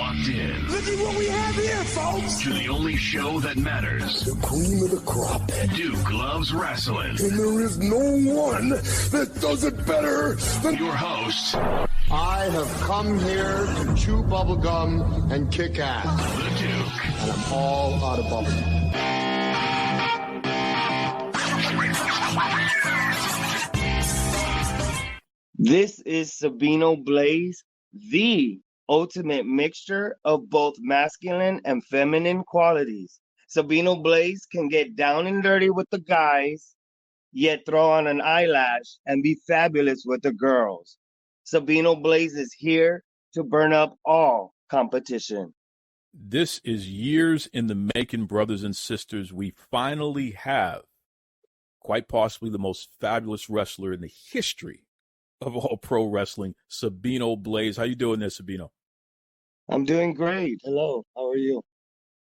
locked in. Look at what we have here, folks. To the only show that matters. The cream of the crop. Duke Loves Rasslin. And there is no one that does it better than your host. I have come here to chew bubblegum and kick ass. The Duke. And I'm all out of bubblegum. This is Sabino Blaze, the ultimate mixture of both masculine and feminine qualities. Sabino Blaze can get down and dirty with the guys, yet throw on an eyelash and be fabulous with the girls. Sabino Blaze is here to burn up all competition. This is years in the making, brothers and sisters. We finally have quite possibly the most fabulous wrestler in the history of all pro wrestling, Sabino Blaze. How you doing there, Sabino? I'm doing great. Hello, how are you?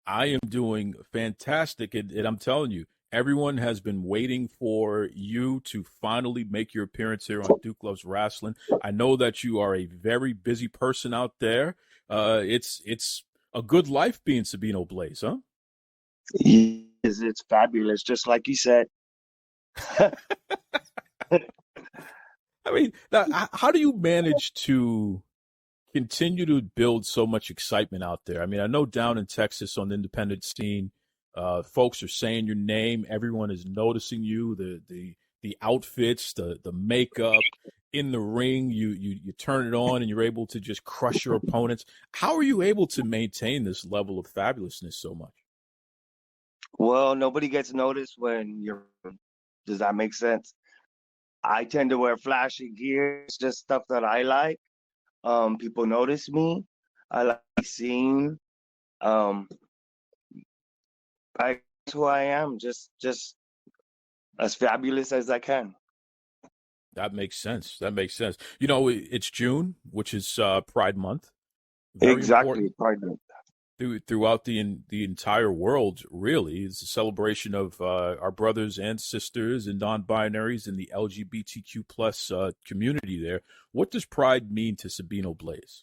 I am doing fantastic, and I'm telling you, everyone has been waiting for you to finally make your appearance here on Duke Loves Rasslin. I know that you are a very busy person out there. It's a good life being Sabino Blaze, huh? It's fabulous, just like you said. I mean, now, how do you manage to continue to build so much excitement out there? I mean, I know down in Texas on the independent scene, folks are saying your name. Everyone is noticing you. The outfits, the makeup, in the ring. You turn it on and you're able to just crush your opponents. How are you able to maintain this level of fabulousness so much? Well, nobody gets noticed when you're. Does that make sense? I tend to wear flashy gear. It's just stuff that I like. People notice me. I like seeing. That's who I am. Just as fabulous as I can. That makes sense. You know, it's June, which is Pride Month. Very exactly, Pride Month. Throughout the entire world, really, it's a celebration of our brothers and sisters and non-binaries in the LGBTQ plus community there. What does Pride mean to Sabino Blaze?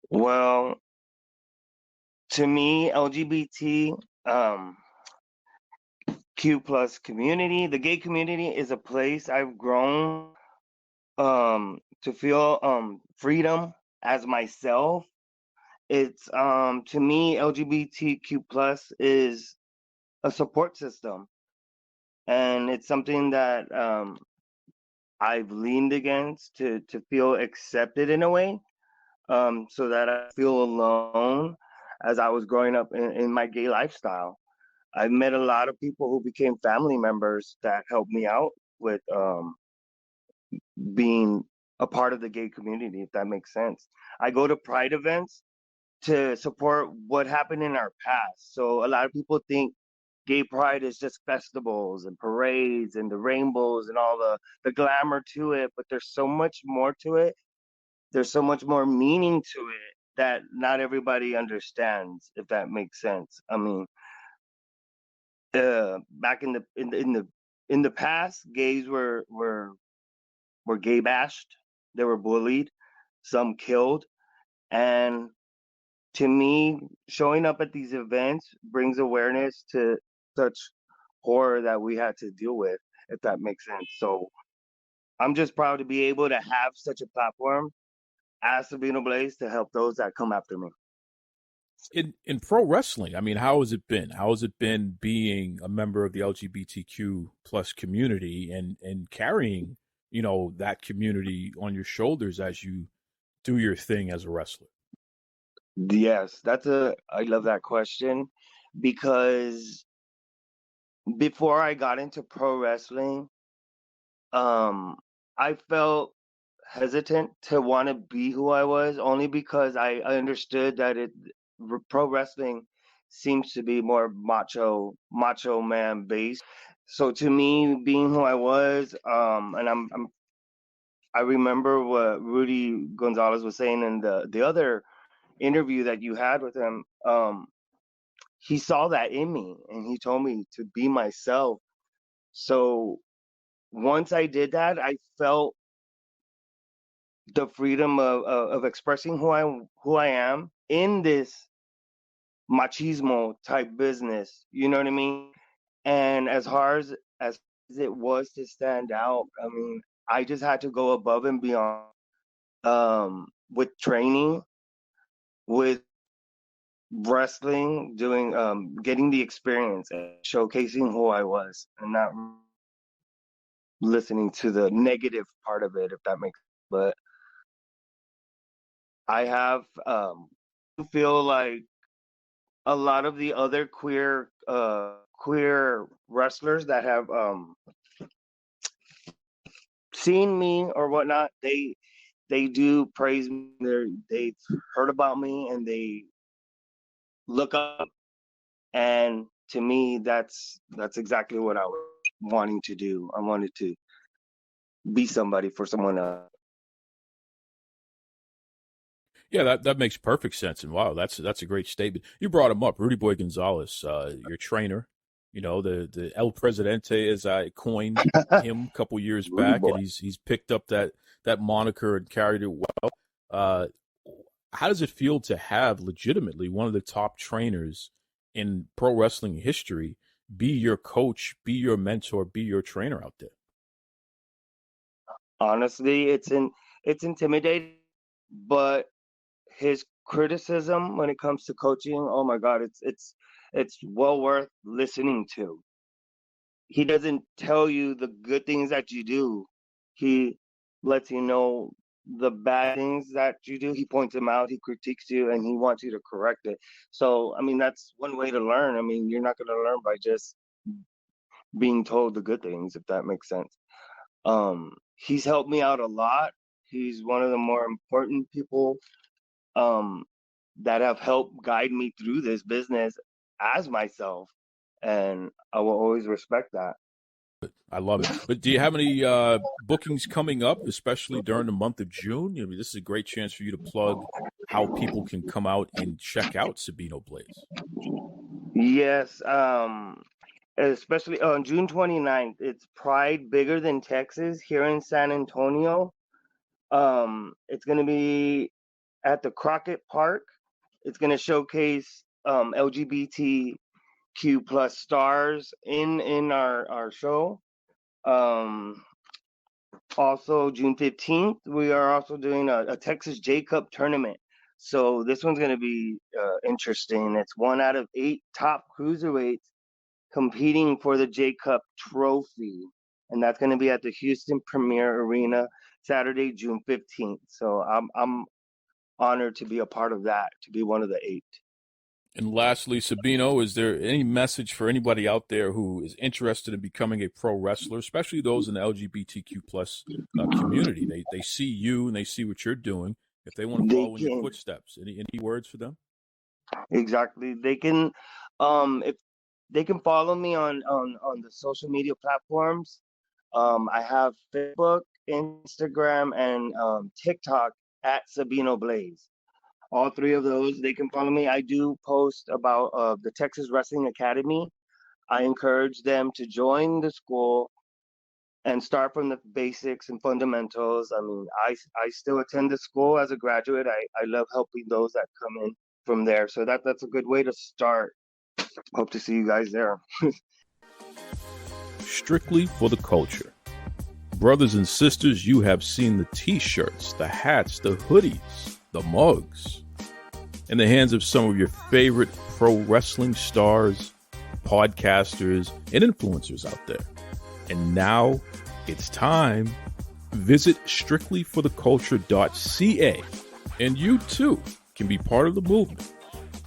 Well, to me, LGBT Q plus community, the gay community is a place I've grown to feel freedom as myself. It's to me, LGBTQ plus is a support system, and it's something that I've leaned against to feel accepted in a way, so that I feel alone as I was growing up in my gay lifestyle. I've met a lot of people who became family members that helped me out with being a part of the gay community, if that makes sense. I go to Pride events to support what happened in our past. So a lot of people think gay pride is just festivals and parades and the rainbows and all the glamour to it, but there's so much more to it. There's so much more meaning to it that not everybody understands, if that makes sense. I mean, back in the past, gays were gay bashed, they were bullied, some killed, and to me, showing up at these events brings awareness to such horror that we had to deal with, if that makes sense. So I'm just proud to be able to have such a platform as Sabino Blaze to help those that come after me. In pro wrestling, I mean, how has it been? How has it been being a member of the LGBTQ plus community and carrying, you know, that community on your shoulders as you do your thing as a wrestler? Yes, I love that question, because before I got into pro wrestling, I felt hesitant to want to be who I was, only because I understood that pro wrestling seems to be more macho man based. So to me, being who I was, and I remember what Rudy Gonzalez was saying in the other interview that you had with him. He saw that in me and he told me to be myself. So once I did that, I felt the freedom of expressing who I am in this machismo type business. You know what I mean? And as it was to stand out, I mean, I just had to go above and beyond with training, with wrestling, doing getting the experience and showcasing who I was, and not listening to the negative part of it, if that makes sense. But I have feel like a lot of the other queer wrestlers that have seen me or whatnot, they do praise me. They've heard about me and they look up. And to me, that's exactly what I was wanting to do. I wanted to be somebody for someone else. Yeah, that makes perfect sense. And wow, that's a great statement. You brought him up, Rudy Boy Gonzalez, your trainer. You know, the El Presidente, as I coined him a couple years back, and he's picked up that moniker and carried it well. How does it feel to have legitimately one of the top trainers in pro wrestling history be your coach, be your mentor, be your trainer out there? Honestly, it's intimidating, but his criticism when it comes to coaching, oh my God, it's well worth listening to. He doesn't tell you the good things that you do. He lets you know the bad things that you do. He points them out, he critiques you, and he wants you to correct it. So, I mean, that's one way to learn. I mean, you're not going to learn by just being told the good things, if that makes sense. He's helped me out a lot. He's one of the more important people that have helped guide me through this business as myself, and I will always respect that. I love it. But do you have any bookings coming up, especially during the month of June? I mean, this is a great chance for you to plug how people can come out and check out Sabino Blaze. Yes, especially on June 29th, it's Pride Bigger Than Texas here in San Antonio. It's going to be at the Crockett Park. It's going to showcase LGBTQ plus stars in our show. Also, June 15th, we are also doing a Texas J Cup tournament. So this one's going to be interesting. It's 1 out of 8 top cruiserweights competing for the J Cup trophy. And that's going to be at the Houston Premier Arena Saturday, June 15th. So I'm honored to be a part of that, to be one of the 8. And lastly, Sabino, is there any message for anybody out there who is interested in becoming a pro wrestler, especially those in the LGBTQ plus community? They see you and they see what you're doing. If they want to follow in your footsteps, any words for them? Exactly. They can, if they can follow me on the social media platforms. I have Facebook, Instagram, and TikTok at Sabino Blaze. All 3 of those, they can follow me. I do post about the Texas Wrestling Academy. I encourage them to join the school and start from the basics and fundamentals. I mean, I still attend the school as a graduate. I love helping those that come in from there. So that's a good way to start. Hope to see you guys there. Strictly for the culture. Brothers and sisters, you have seen the t-shirts, the hats, the hoodies, the mugs in the hands of some of your favorite pro wrestling stars, podcasters, and influencers out there. And now it's time. Visit strictlyfortheculture.ca and you too can be part of the movement.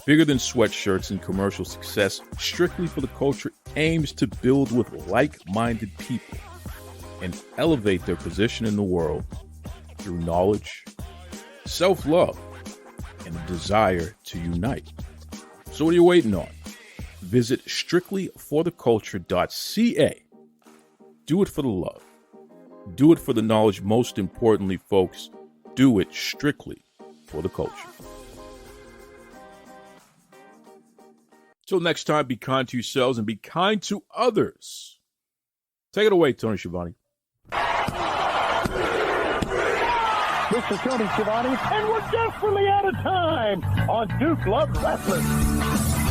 Bigger than sweatshirts and commercial success, Strictly for the Culture aims to build with like-minded people and elevate their position in the world through knowledge, self-love, and a desire to unite. So what are you waiting on? Visit strictlyfortheculture.ca. Do it for the love. Do it for the knowledge. Most importantly, folks, do it strictly for the culture. Till next time, be kind to yourselves and be kind to others. Take it away, Tony Schiavone. This is Tony Schiavone, and we're desperately out of time on Duke Loves Rasslin.